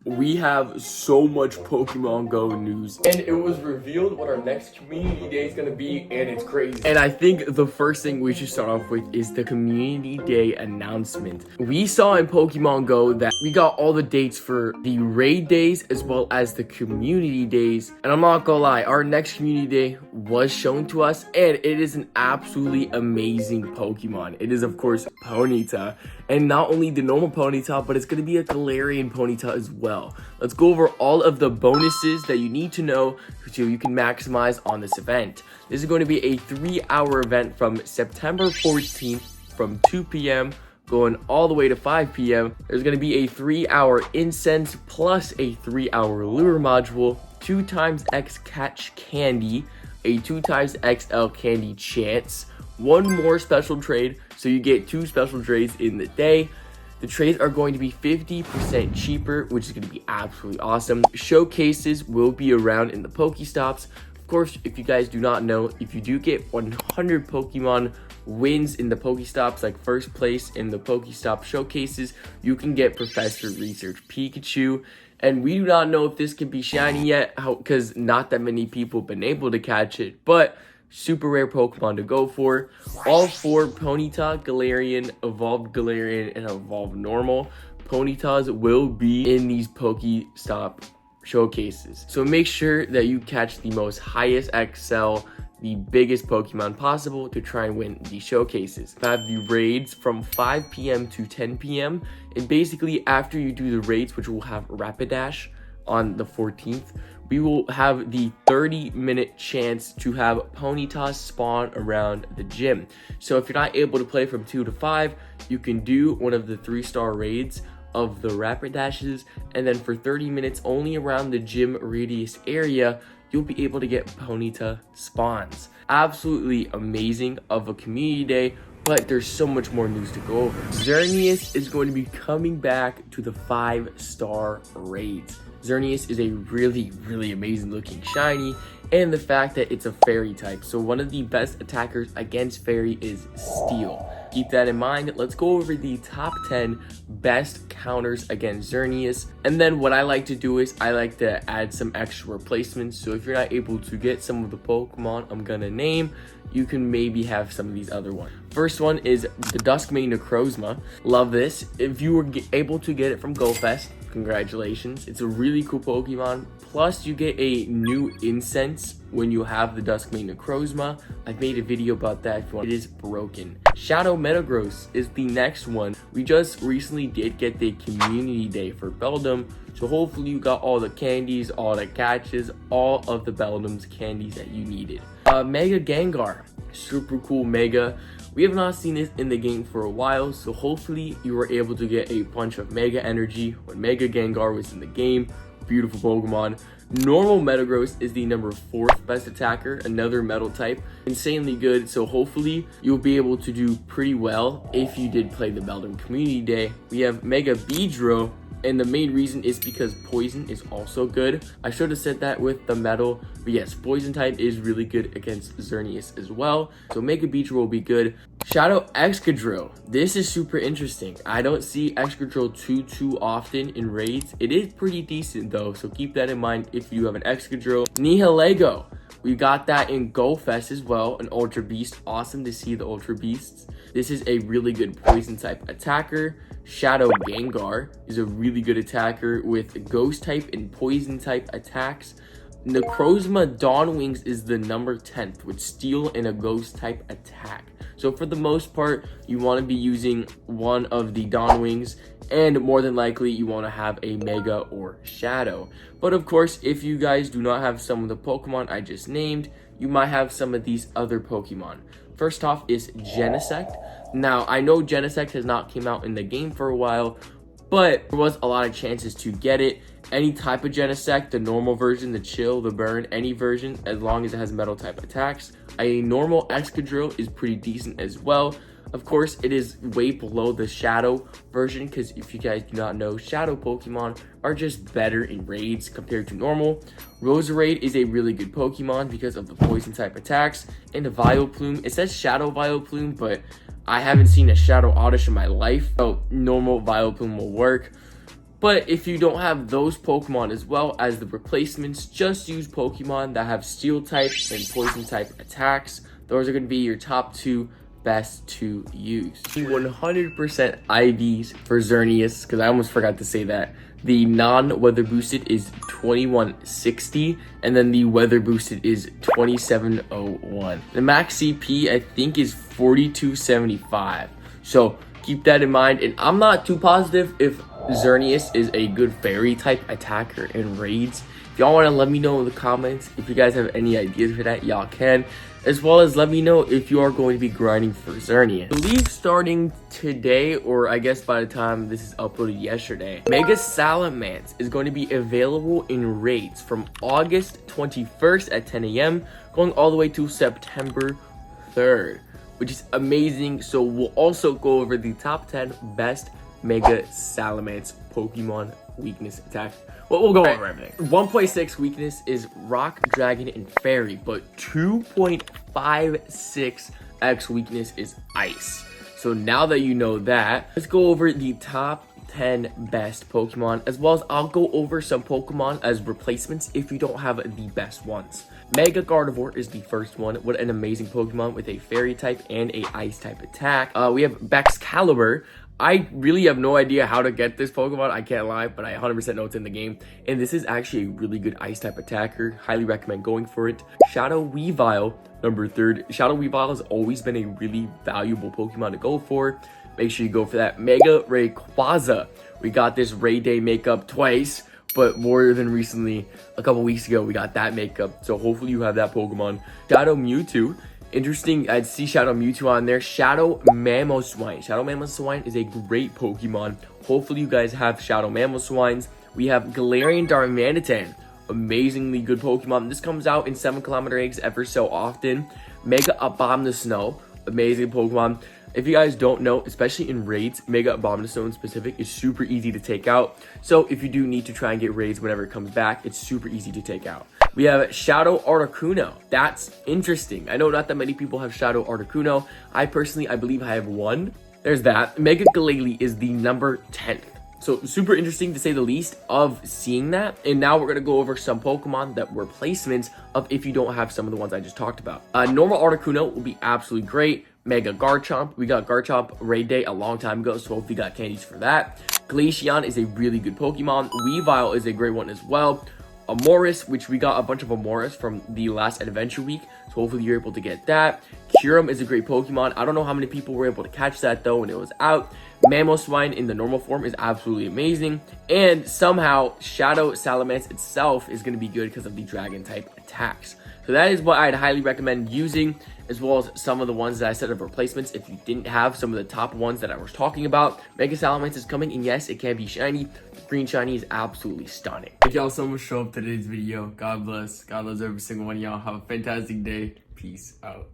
we have so much Pokemon Go news, and it was revealed what our next community day is gonna be, and it's crazy. And I think the first thing we should start off with is the community day announcement. We saw in Pokemon Go that we got all the dates for the raid days as well as the community days, and I'm not gonna lie, our next community day was shown to us, and it is an absolutely amazing Pokemon. It is of course Ponyta, and not only the normal Ponyta, but it's gonna be a Galarian Ponyta as well. Let's go over all of the bonuses that you need to know so you can maximize on this event. This is going to be a 3-hour event from September 14th from 2 p.m. going all the way to 5 p.m. There's going to be a 3-hour incense plus a 3-hour lure module, 2x catch candy, a 2x XL candy chance, one more special trade, so you get 2 special trades in the day. The trades are going to be 50% cheaper, which is going to be absolutely awesome. Showcases will be around in the Pokestops. Of course, if you guys do not know, if you do get 100 Pokemon wins in the Pokestops, like first place in the Pokestop showcases, you can get Professor Research Pikachu. And we do not know if this can be shiny yet, because not that many people have been able to catch it, but super rare Pokemon to go for. All 4 Ponyta, Galarian, Evolved Galarian, and Evolved Normal Ponytas will be in these Pokestop showcases. So make sure that you catch the most highest XL, the biggest Pokemon possible to try and win these showcases. I have the raids from 5 p.m. to 10 p.m. And basically after you do the raids, which will have Rapidash on the 14th, we will have the 30-minute chance to have Ponyta spawn around the gym. So if you're not able to play from 2 to 5, you can do one of the 3-star raids of the Rapidashes, and then for 30 minutes only around the gym radius area, you'll be able to get Ponyta spawns. Absolutely amazing of a community day, but there's so much more news to go over. Xerneas is going to be coming back to the 5-star raids. Xerneas is a really amazing looking shiny, and the fact that it's a fairy type. So one of the best attackers against fairy is Steel. Keep that in mind. Let's go over the top 10 best counters against Xerneas. And then what I like to do is I like to add some extra replacements. So if you're not able to get some of the Pokemon I'm gonna name, you can maybe have some of these other ones. First one is the Duskmane Necrozma. Love this. If you were able to get it from GoFest, congratulations. It's a really cool Pokemon. Plus you get a new incense when you have the Duskmane Necrozma. I've made a video about that if you want. It is broken. Shadow Metagross is the next one. We just recently did get the community day for Beldum, so hopefully you got all the candies, all the catches, all of the Beldum's candies that you needed. Mega Gengar, super cool Mega. We have not seen this in the game for a while, so hopefully you were able to get a bunch of Mega Energy when Mega Gengar was in the game. Beautiful Pokemon. Normal Metagross is the number 4th best attacker, another metal type. Insanely good, so hopefully you'll be able to do pretty well if you did play the Beldum Community Day. We have Mega Beedrill, and the main reason is because Poison is also good. I should have said that with the metal, but yes, Poison type is really good against Xerneas as well. So Mega Beedrill will be good. Shadow Excadrill. This is super interesting. I don't see Excadrill too often in raids. It is pretty decent though, so keep that in mind if you have an Excadrill. Nihilego. We got that in GoFest as well, an Ultra Beast. Awesome to see the Ultra Beasts. This is a really good Poison type attacker. Shadow Gengar is a really good attacker with Ghost type and Poison type attacks. Necrozma Dawnwings is the number 10th with Steel and a Ghost type attack. So for the most part, you want to be using one of the Dawnwings, and more than likely you want to have a Mega or Shadow. But of course, if you guys do not have some of the Pokemon I just named, you might have some of these other Pokemon. First off is Genesect. Now, I know Genesect has not came out in the game for a while, but there was a lot of chances to get it. Any type of Genesect, the normal version, the chill, the burn, any version, as long as it has metal type attacks. A normal Excadrill is pretty decent as well. Of course, it is way below the Shadow version, because if you guys do not know, Shadow Pokemon are just better in raids compared to normal. Roserade is a really good Pokemon because of the Poison type attacks. And the Vileplume, it says Shadow Vileplume, but I haven't seen a Shadow Oddish in my life, so normal Vileplume will work. But if you don't have those Pokemon as well as the replacements, just use Pokemon that have Steel type and Poison type attacks. Those are going to be your top 2 best to use. 100% IVs for Xerneas, because I almost forgot to say that. The non-weather boosted is 2160, and then the weather boosted is 2701. The max CP, I think, is 4275. So keep that in mind, and I'm not too positive if Xerneas is a good fairy type attacker in raids. If y'all want to let me know in the comments if you guys have any ideas for that, y'all can, as well as let me know if you are going to be grinding for Xerneas. I believe starting today, or I guess by the time this is uploaded yesterday, Mega Salamence is going to be available in raids from August 21st at 10 a.m. going all the way to September 3rd, which is amazing. So we'll also go over the top 10 best Mega Salamence Pokemon weakness attack. Well, we'll go over everything. 1.6 weakness is Rock, Dragon, and Fairy, but 2.56x weakness is Ice. So now that you know that, let's go over the top 10 best Pokemon, as well as I'll go over some Pokemon as replacements if you don't have the best ones. Mega Gardevoir is the first one. What an amazing Pokemon with a Fairy type and a Ice type attack. We have Baxcalibur. I really have no idea how to get this Pokemon, I can't lie, but I 100% know it's in the game. And this is actually a really good Ice type attacker. Highly recommend going for it. Shadow Weavile, number 3rd. Shadow Weavile has always been a really valuable Pokemon to go for. Make sure you go for that. Mega Rayquaza. We got this Ray Day makeup twice, but more than recently, a couple weeks ago, we got that makeup. So hopefully you have that Pokemon. Shadow Mewtwo. Interesting, I'd see Shadow Mewtwo on there. Shadow Mamoswine. Shadow Mamoswine is a great Pokemon. Hopefully you guys have Shadow Mamoswines. We have Galarian Darmanitan. Amazingly good Pokemon. This comes out in 7km eggs ever so often. Mega Abomasnow. Amazing Pokemon. If you guys don't know, especially in raids, Mega Abomasnow in specific is super easy to take out. So if you do need to try and get raids whenever it comes back, it's super easy to take out. We have Shadow Articuno. That's interesting. I know not that many people have Shadow Articuno. I believe I have one. There's that. Mega Glalie is the number 10th. So super interesting to say the least of seeing that. And now we're going to go over some Pokemon that were placements of if you don't have some of the ones I just talked about. Normal Articuno will be absolutely great. Mega Garchomp. We got Garchomp Raid Day a long time ago, so hopefully got candies for that. Glaceon is a really good Pokemon. Weavile is a great one as well. Amoris, which we got a bunch of Amoris from the last Adventure Week, so hopefully you're able to get that. Kyurem is a great Pokemon. I don't know how many people were able to catch that though when it was out. Mamoswine in the normal form is absolutely amazing. And somehow Shadow Salamence itself is going to be good because of the Dragon type attacks. So that is what I'd highly recommend using, as well as some of the ones that I said of replacements if you didn't have some of the top ones that I was talking about. Mega Salamence is coming, and yes, it can be shiny. The green shiny is absolutely stunning. Thank y'all so much for showing up today's video. God bless. God loves every single one of y'all. Have a fantastic day. Peace out.